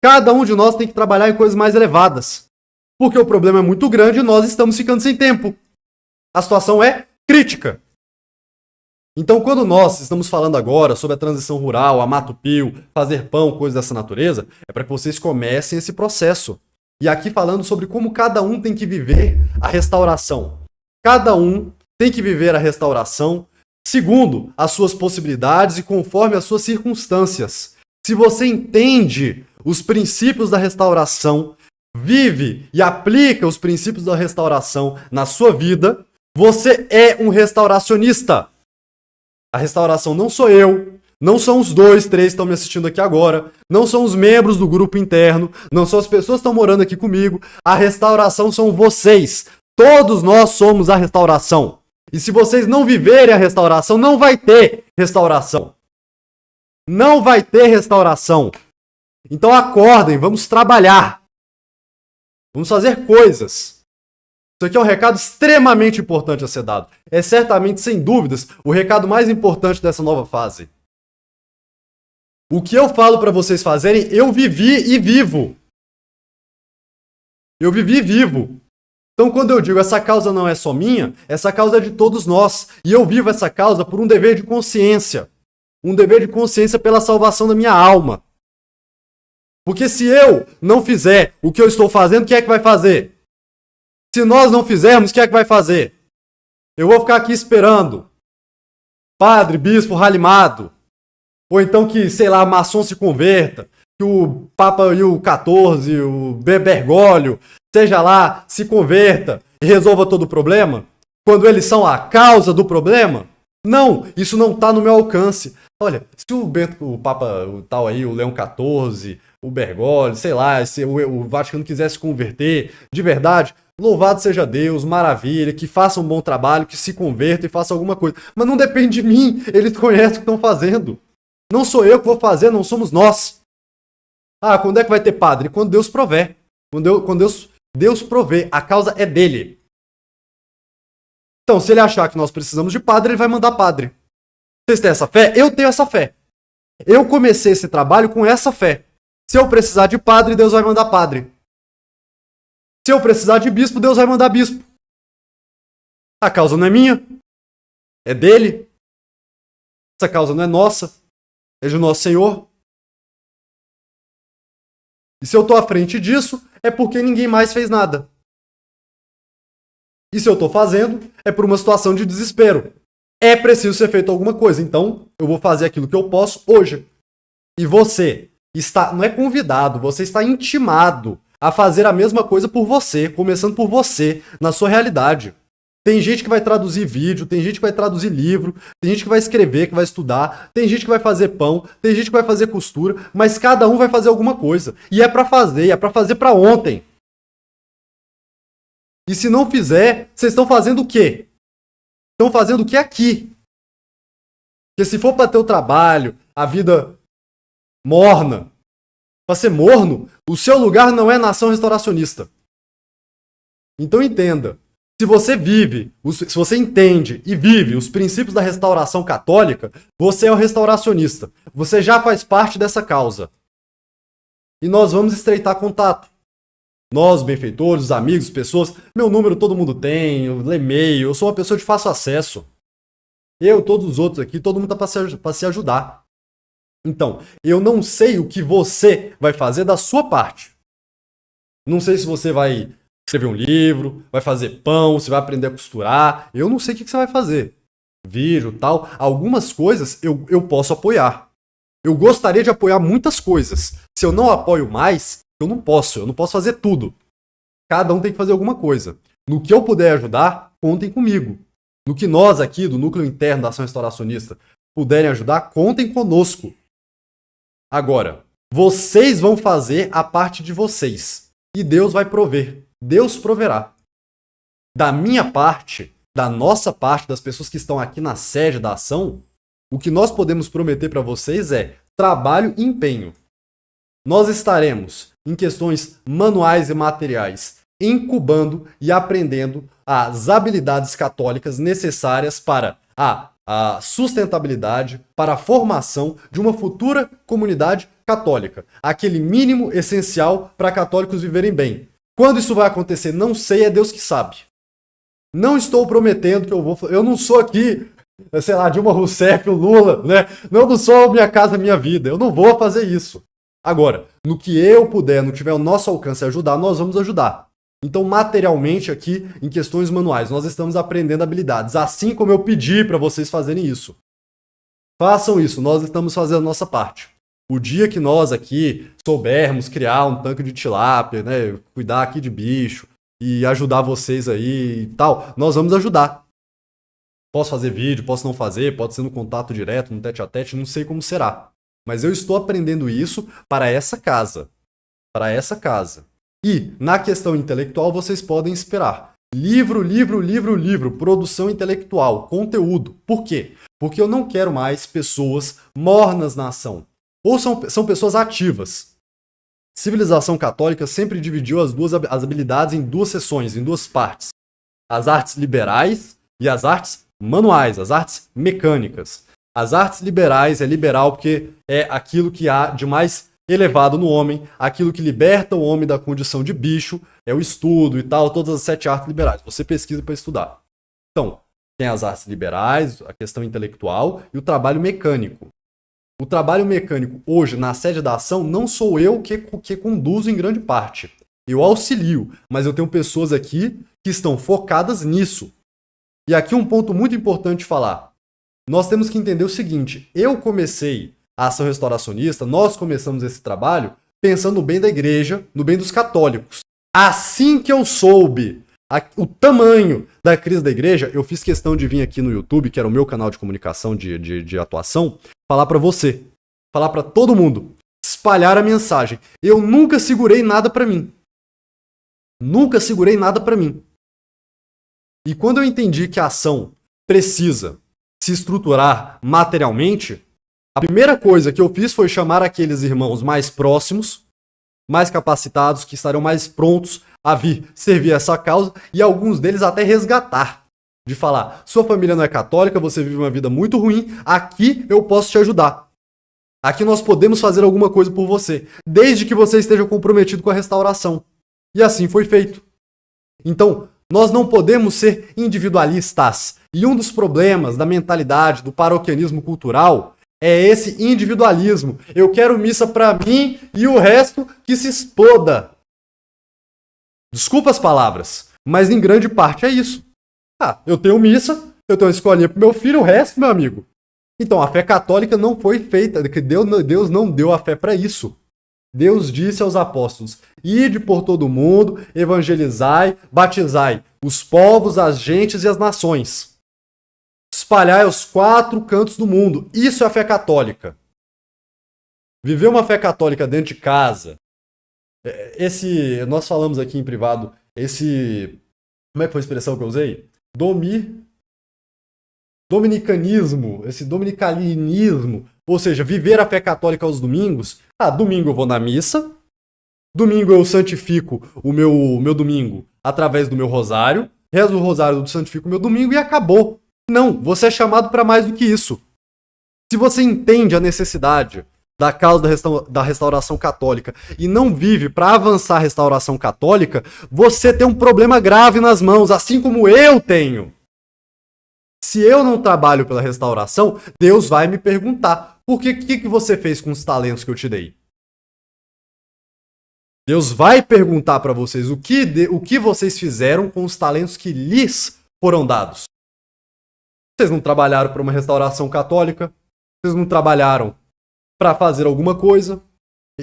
Cada um de nós tem que trabalhar em coisas mais elevadas. Porque o problema é muito grande e nós estamos ficando sem tempo. A situação é crítica. Então, quando nós estamos falando agora sobre a transição rural, a Mato Pio, fazer pão, coisas dessa natureza, é para que vocês comecem esse processo. E aqui falando sobre como cada um tem que viver a restauração. Cada um tem que viver a restauração segundo as suas possibilidades e conforme as suas circunstâncias. Se você entende os princípios da restauração, vive e aplica os princípios da restauração na sua vida, você é um restauracionista. A restauração não sou eu, não são os 2, 3 que estão me assistindo aqui agora, não são os membros do grupo interno, não são as pessoas que estão morando aqui comigo. A restauração são vocês. Todos nós somos a restauração. E se vocês não viverem a restauração, não vai ter restauração. Não vai ter restauração. Então acordem, vamos trabalhar. Vamos fazer coisas. Isso aqui é um recado extremamente importante a ser dado. É certamente, sem dúvidas, o recado mais importante dessa nova fase. O que eu falo para vocês fazerem, eu vivi e vivo. Eu vivi e vivo. Então, quando eu digo essa causa não é só minha, essa causa é de todos nós. E eu vivo essa causa por um dever de consciência. Um dever de consciência pela salvação da minha alma. Porque se eu não fizer o que eu estou fazendo, quem é que vai fazer? Se nós não fizermos, quem é que vai fazer? Eu vou ficar aqui esperando padre, bispo, ralimado. Ou então que, sei lá, maçom se converta. Que o Papa e o 14, o Bergoglio, seja lá, se converta e resolva todo o problema. Quando eles são a causa do problema. Não, isso não está no meu alcance. Olha, se o Papa, o tal aí, o Leão 14, o Bergoglio, sei lá, se o Vaticano quisesse se converter, de verdade, louvado seja Deus, maravilha, que faça um bom trabalho, que se converta e faça alguma coisa. Mas não depende de mim, eles conhecem o que estão fazendo. Não sou eu que vou fazer, não somos nós. Ah, quando é que vai ter padre? Quando Deus prover. Quando Deus prover, a causa é dele. Então, se ele achar que nós precisamos de padre, ele vai mandar padre. Vocês têm essa fé? Eu tenho essa fé. Eu comecei esse trabalho com essa fé. Se eu precisar de padre, Deus vai mandar padre. Se eu precisar de bispo, Deus vai mandar bispo. A causa não é minha. É dele. Essa causa não é nossa. É de nosso Senhor. E se eu estou à frente disso, é porque ninguém mais fez nada. E se eu estou fazendo, é por uma situação de desespero. É preciso ser feito alguma coisa. Então, eu vou fazer aquilo que eu posso hoje. E você está, não é convidado, você está intimado a fazer a mesma coisa por você, começando por você, na sua realidade. Tem gente que vai traduzir vídeo, tem gente que vai traduzir livro, tem gente que vai escrever, que vai estudar, tem gente que vai fazer pão, tem gente que vai fazer costura, mas cada um vai fazer alguma coisa. E é pra fazer pra ontem. E se não fizer, vocês estão fazendo o quê? Estão fazendo o que aqui? Porque se for pra ter o trabalho, a vida morna, pra ser morno, o seu lugar não é na ação restauracionista. Então entenda. Se você vive, se você entende e vive os princípios da restauração católica, você é um restauracionista. Você já faz parte dessa causa. E nós vamos estreitar contato. Nós, benfeitores, os amigos, pessoas, meu número todo mundo tem, eu leio e-mail, eu sou uma pessoa de fácil acesso. Eu, todos os outros aqui, todo mundo tá para se ajudar. Então, eu não sei o que você vai fazer da sua parte. Não sei se você vai escrever um livro, vai fazer pão, você vai aprender a costurar. Eu não sei o que você vai fazer. Vídeo, tal. Algumas coisas eu posso apoiar. Eu gostaria de apoiar muitas coisas. Se eu não apoio mais, eu não posso fazer tudo. Cada um tem que fazer alguma coisa. No que eu puder ajudar, contem comigo. No que nós aqui, do núcleo interno da ação restauracionista, puderem ajudar, contem conosco. Agora, vocês vão fazer a parte de vocês. E Deus vai prover. Deus proverá. Da minha parte, da nossa parte, das pessoas que estão aqui na sede da ação, o que nós podemos prometer para vocês é trabalho e empenho. Nós estaremos, em questões manuais e materiais, incubando e aprendendo as habilidades católicas necessárias para a sustentabilidade, para a formação de uma futura comunidade católica. Aquele mínimo essencial para católicos viverem bem. Quando isso vai acontecer, não sei, é Deus que sabe. Não estou prometendo que eu vou... Eu não sou aqui sei lá, Dilma Rousseff, o Lula, né? Não do só Minha Casa Minha Vida. Eu não vou fazer isso. Agora, no que eu puder, no que tiver o nosso alcance ajudar, nós vamos ajudar. Então, materialmente aqui, em questões manuais, nós estamos aprendendo habilidades, assim como eu pedi para vocês fazerem isso. Façam isso, nós estamos fazendo a nossa parte. O dia que nós aqui soubermos criar um tanque de tilápia, né, cuidar aqui de bicho e ajudar vocês aí e tal, nós vamos ajudar. Posso fazer vídeo, posso não fazer, pode ser no contato direto, no tete-a-tete, não sei como será. Mas eu estou aprendendo isso para essa casa. Para essa casa. E, na questão intelectual, vocês podem esperar. Livro, livro, livro, livro. Produção intelectual. Conteúdo. Por quê? Porque eu não quero mais pessoas mornas na ação. Ou são pessoas ativas. Civilização católica sempre dividiu as habilidades em duas seções, em duas partes. As artes liberais e as artes manuais, as artes mecânicas. As artes liberais é liberal porque é aquilo que há de mais elevado no homem, aquilo que liberta o homem da condição de bicho, é o estudo e tal, todas as 7 artes liberais. Você pesquisa para estudar. Então, tem as artes liberais, a questão intelectual e o trabalho mecânico. O trabalho mecânico hoje, na sede da ação, não sou eu que conduzo em grande parte. Eu auxilio, mas eu tenho pessoas aqui que estão focadas nisso. E aqui um ponto muito importante de falar. Nós temos que entender o seguinte, eu comecei a ação restauracionista, nós começamos esse trabalho pensando no bem da igreja, no bem dos católicos. Assim que eu soube o tamanho da crise da igreja, eu fiz questão de vir aqui no YouTube, que era o meu canal de comunicação de atuação, falar para você, falar para todo mundo, espalhar a mensagem. Eu nunca segurei nada para mim. Nunca segurei nada para mim. E quando eu entendi que a ação precisa se estruturar materialmente, a primeira coisa que eu fiz foi chamar aqueles irmãos mais próximos, mais capacitados, que estarão mais prontos a vir servir essa causa e alguns deles até resgatar. De falar, sua família não é católica, você vive uma vida muito ruim, aqui eu posso te ajudar. Aqui nós podemos fazer alguma coisa por você, desde que você esteja comprometido com a restauração. E assim foi feito. Então, nós não podemos ser individualistas. E um dos problemas da mentalidade do paroquianismo cultural é esse individualismo. Eu quero missa pra mim e o resto que se exploda. Desculpa as palavras, mas em grande parte é isso. Eu tenho missa, eu tenho uma escolinha pro meu filho, o resto, meu amigo. Então, a fé católica não foi feita, Deus não deu a fé para isso. Deus disse aos apóstolos, ide por todo mundo, evangelizai, batizai os povos, as gentes e as nações. Espalhai aos 4 cantos do mundo. Isso é a fé católica. Viver uma fé católica dentro de casa, nós falamos aqui em privado, como é que foi a expressão que eu usei? Dominicanismo, esse dominicalinismo, ou seja, viver a fé católica aos domingos. Domingo eu vou na missa, domingo eu santifico o meu domingo através do meu rosário, rezo o rosário, santifico o meu domingo e acabou. Não, você é chamado para mais do que isso. Se você entende a necessidade da causa da restauração católica e não vive para avançar a restauração católica, você tem um problema grave nas mãos, assim como eu tenho. Se eu não trabalho pela restauração, Deus vai me perguntar, por que você fez com os talentos que eu te dei? Deus vai perguntar para vocês o que vocês fizeram com os talentos que lhes foram dados. Vocês não trabalharam para uma restauração católica, vocês não trabalharam para fazer alguma coisa.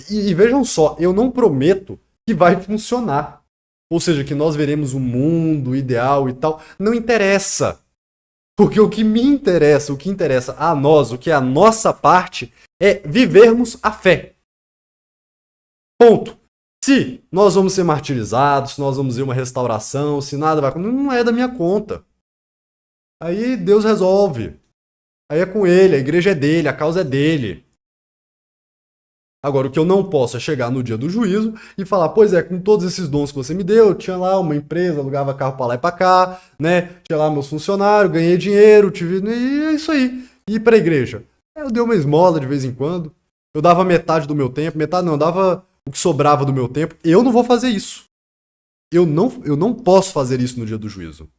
E vejam só, eu não prometo que vai funcionar. Ou seja, que nós veremos o mundo ideal e tal. Não interessa. Porque o que me interessa, o que interessa a nós, o que é a nossa parte, é vivermos a fé. Ponto. Se nós vamos ser martirizados, se nós vamos ver uma restauração, se nada vai acontecer, não é da minha conta. Aí Deus resolve. Aí é com ele, a igreja é dele, a causa é dele. Agora, o que eu não posso é chegar no dia do juízo e falar, pois é, com todos esses dons que você me deu, eu tinha lá uma empresa, alugava carro pra lá e pra cá, né? Tinha lá meus funcionários, ganhei dinheiro, e é isso aí. E ir pra igreja. Eu dei uma esmola de vez em quando. Eu dava metade do meu tempo, eu dava o que sobrava do meu tempo. Eu não vou fazer isso. Eu não posso fazer isso no dia do juízo.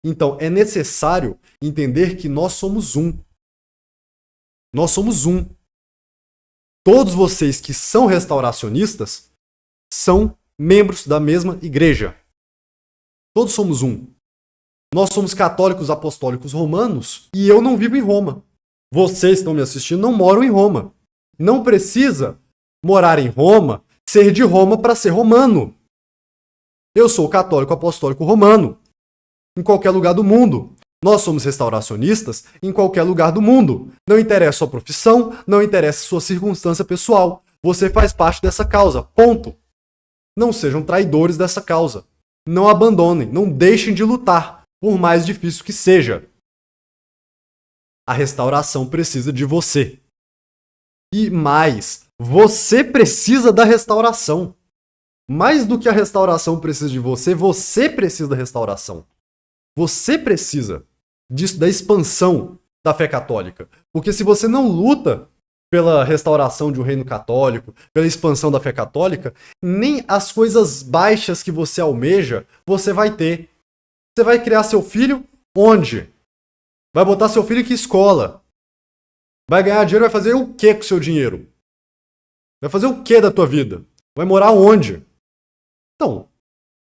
Então, é necessário entender que nós somos um. Nós somos um. Todos vocês que são restauracionistas são membros da mesma igreja. Todos somos um. Nós somos católicos apostólicos romanos e eu não vivo em Roma. Vocês que estão me assistindo não moram em Roma. Não precisa morar em Roma, ser de Roma para ser romano. Eu sou católico apostólico romano, em qualquer lugar do mundo. Nós somos restauracionistas em qualquer lugar do mundo. Não interessa sua profissão, não interessa sua circunstância pessoal. Você faz parte dessa causa. Ponto. Não sejam traidores dessa causa. Não abandonem, não deixem de lutar, por mais difícil que seja. A restauração precisa de você. E mais, você precisa da restauração. Mais do que a restauração precisa de você, você precisa da restauração. Você precisa disso, da expansão da fé católica. Porque se você não luta pela restauração de um reino católico, pela expansão da fé católica, nem as coisas baixas que você almeja, você vai ter. Você vai criar seu filho onde? Vai botar seu filho em que escola? Vai ganhar dinheiro, vai fazer o que com o seu dinheiro? Vai fazer o que da tua vida? Vai morar onde? Então,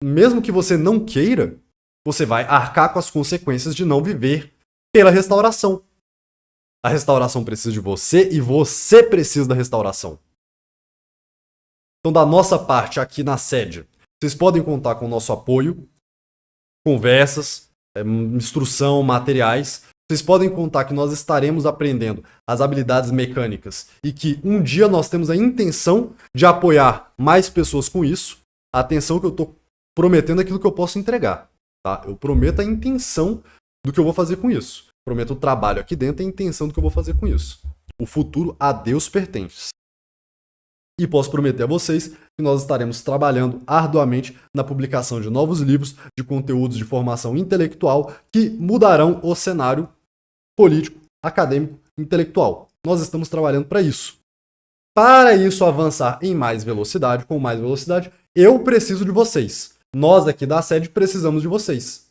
mesmo que você não queira, você vai arcar com as consequências de não viver pela restauração. A restauração precisa de você e você precisa da restauração. Então, da nossa parte aqui na sede, vocês podem contar com o nosso apoio, conversas, instrução, materiais. Vocês podem contar que nós estaremos aprendendo as habilidades mecânicas e que um dia nós temos a intenção de apoiar mais pessoas com isso. Atenção que eu estou prometendo aquilo que eu posso entregar. Tá? Eu prometo a intenção do que eu vou fazer com isso. Prometo o trabalho aqui dentro e a intenção do que eu vou fazer com isso. O futuro a Deus pertence. E posso prometer a vocês que nós estaremos trabalhando arduamente na publicação de novos livros, de conteúdos de formação intelectual que mudarão o cenário político, acadêmico, intelectual. Nós estamos trabalhando para isso. Para isso avançar em mais velocidade, com mais velocidade, eu preciso de vocês. Nós aqui da sede precisamos de vocês.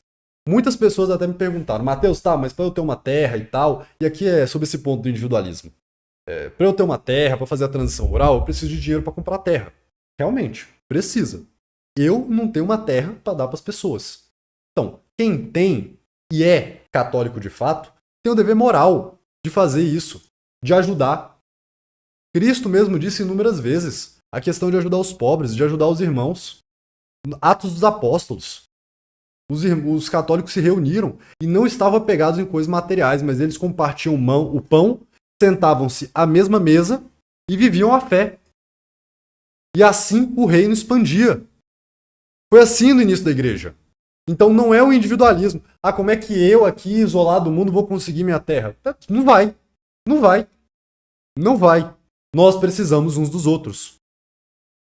Muitas pessoas até me perguntaram, Matheus, tá, mas para eu ter uma terra e tal, e aqui é sobre esse ponto do individualismo. Para eu ter uma terra, para fazer a transição rural, eu preciso de dinheiro para comprar terra. Realmente, precisa. Eu não tenho uma terra para dar para as pessoas. Então, quem tem e é católico de fato, tem o dever moral de fazer isso, de ajudar. Cristo mesmo disse inúmeras vezes a questão de ajudar os pobres, de ajudar os irmãos. Atos dos Apóstolos. Os católicos se reuniram e não estavam apegados em coisas materiais, mas eles compartiam o pão, sentavam-se à mesma mesa e viviam a fé. E assim o reino expandia. Foi assim no início da igreja. Então não é o individualismo. Ah, como é que eu aqui, isolado do mundo, vou conseguir minha terra? Não vai. Não vai. Não vai. Nós precisamos uns dos outros.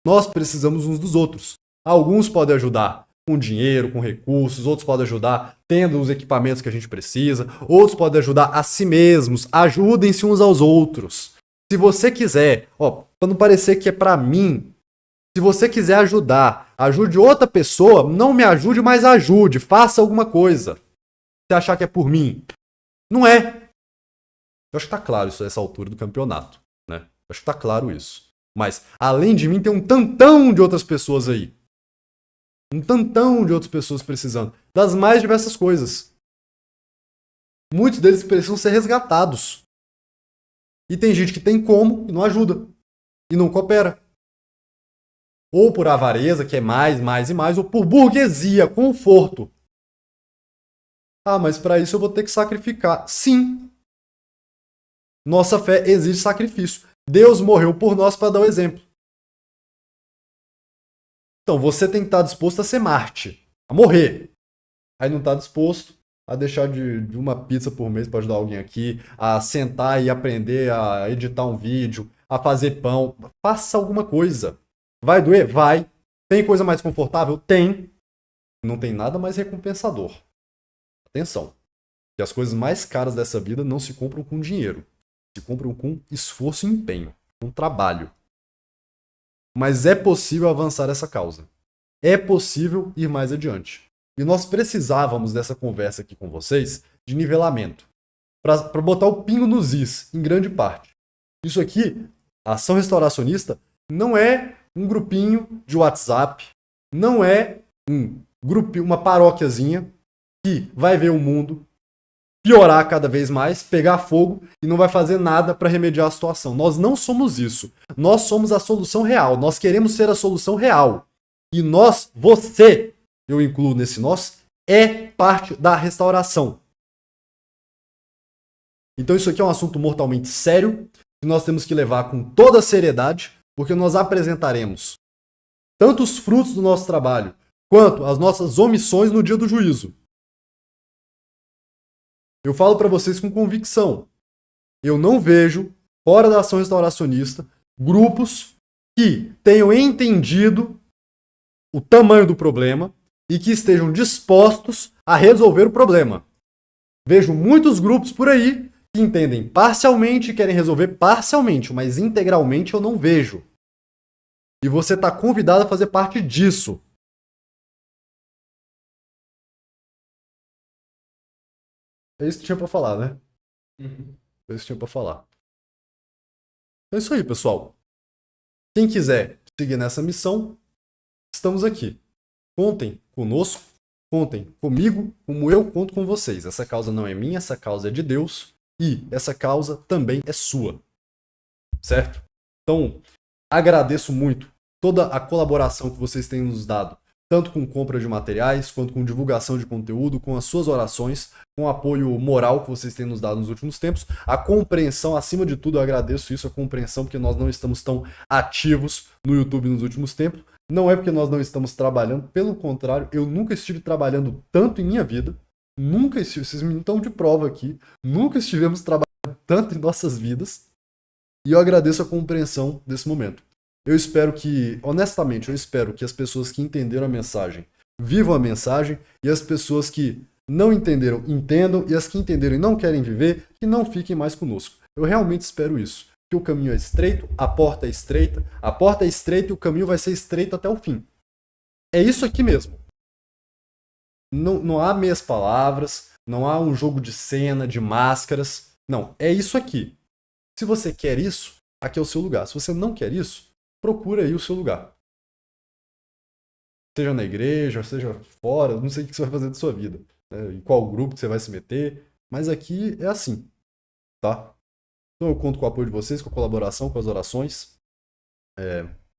Nós precisamos uns dos outros. Alguns podem ajudar com dinheiro, com recursos, outros podem ajudar tendo os equipamentos que a gente precisa, outros podem ajudar a si mesmos, ajudem-se uns aos outros. Se você quiser, para não parecer que é para mim, se você quiser ajudar, ajude outra pessoa, não me ajude, mas ajude, faça alguma coisa. Se achar que é por mim. Não é. Eu acho que tá claro isso nessa altura do campeonato, né? Eu acho que tá claro isso. Mas, além de mim, tem um tantão de outras pessoas aí. Um tantão de outras pessoas precisando das mais diversas coisas. Muitos deles precisam ser resgatados. E tem gente que tem como e não ajuda. E não coopera. Ou por avareza, que é mais e mais, ou por burguesia, conforto. Ah, mas para isso eu vou ter que sacrificar. Sim. Nossa fé exige sacrifício. Deus morreu por nós para dar o exemplo. Então, você tem que estar disposto a ser Marte, a morrer. Aí não está disposto a deixar de uma pizza por mês para ajudar alguém aqui, a sentar e aprender a editar um vídeo, a fazer pão. Faça alguma coisa. Vai doer? Vai. Tem coisa mais confortável? Tem. Não tem nada mais recompensador. Atenção. Que as coisas mais caras dessa vida não se compram com dinheiro. Se compram com esforço e empenho, com trabalho. Mas é possível avançar essa causa. É possível ir mais adiante. E nós precisávamos dessa conversa aqui com vocês de nivelamento, para botar o pingo nos is, em grande parte. Isso aqui, a ação restauracionista, não é um grupinho de WhatsApp, não é uma paróquiazinha que vai ver o mundo piorar cada vez mais, pegar fogo e não vai fazer nada para remediar a situação. Nós não somos isso. Nós somos a solução real. Nós queremos ser a solução real. E nós, você, eu incluo nesse nós, é parte da restauração. Então isso aqui é um assunto mortalmente sério que nós temos que levar com toda a seriedade, porque nós apresentaremos tanto os frutos do nosso trabalho quanto as nossas omissões no dia do juízo. Eu falo para vocês com convicção. Eu não vejo, fora da ação restauracionista, grupos que tenham entendido o tamanho do problema e que estejam dispostos a resolver o problema. Vejo muitos grupos por aí que entendem parcialmente e querem resolver parcialmente, mas integralmente eu não vejo. E você está convidado a fazer parte disso. É isso que tinha pra falar, né? É isso que tinha pra falar. É isso aí, pessoal. Quem quiser seguir nessa missão, estamos aqui. Contem conosco, contem comigo, como eu conto com vocês. Essa causa não é minha, essa causa é de Deus e essa causa também é sua. Certo? Então, agradeço muito toda a colaboração que vocês têm nos dado, tanto com compra de materiais, quanto com divulgação de conteúdo, com as suas orações, com o apoio moral que vocês têm nos dado nos últimos tempos, a compreensão, acima de tudo eu agradeço isso, a compreensão, porque nós não estamos tão ativos no YouTube nos últimos tempos, não é porque nós não estamos trabalhando, pelo contrário, eu nunca estive trabalhando tanto em minha vida, nunca estive, vocês me estão de prova aqui, nunca estivemos trabalhando tanto em nossas vidas, e eu agradeço a compreensão desse momento. Eu espero que, honestamente, eu espero que as pessoas que entenderam a mensagem vivam a mensagem e as pessoas que não entenderam, entendam, e as que entenderam e não querem viver, que não fiquem mais conosco. Eu realmente espero isso. Que o caminho é estreito, a porta é estreita e o caminho vai ser estreito até o fim. É isso aqui mesmo. Não há meias palavras, não há um jogo de cena, de máscaras. Não, é isso aqui. Se você quer isso, aqui é o seu lugar. Se você não quer isso, procura aí o seu lugar. Seja na igreja, seja fora, não sei o que você vai fazer da sua vida, né? Em qual grupo que você vai se meter, mas aqui é assim, tá? Então eu conto com o apoio de vocês, com a colaboração, com as orações.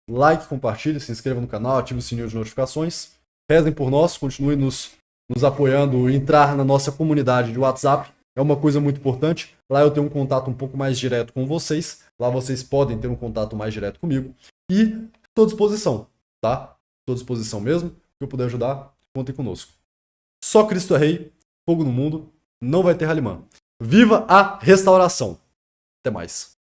Like, compartilhe, se inscreva no canal, ative o sininho de notificações. Rezem por nós, continuem nos apoiando, entrar na nossa comunidade de WhatsApp. É uma coisa muito importante. Lá eu tenho um contato um pouco mais direto com vocês. Lá vocês podem ter um contato mais direto comigo. E estou à disposição, tá? Estou à disposição mesmo. Se eu puder ajudar, contem conosco. Só Cristo é Rei, fogo no mundo, não vai ter Halimã. Viva a restauração! Até mais.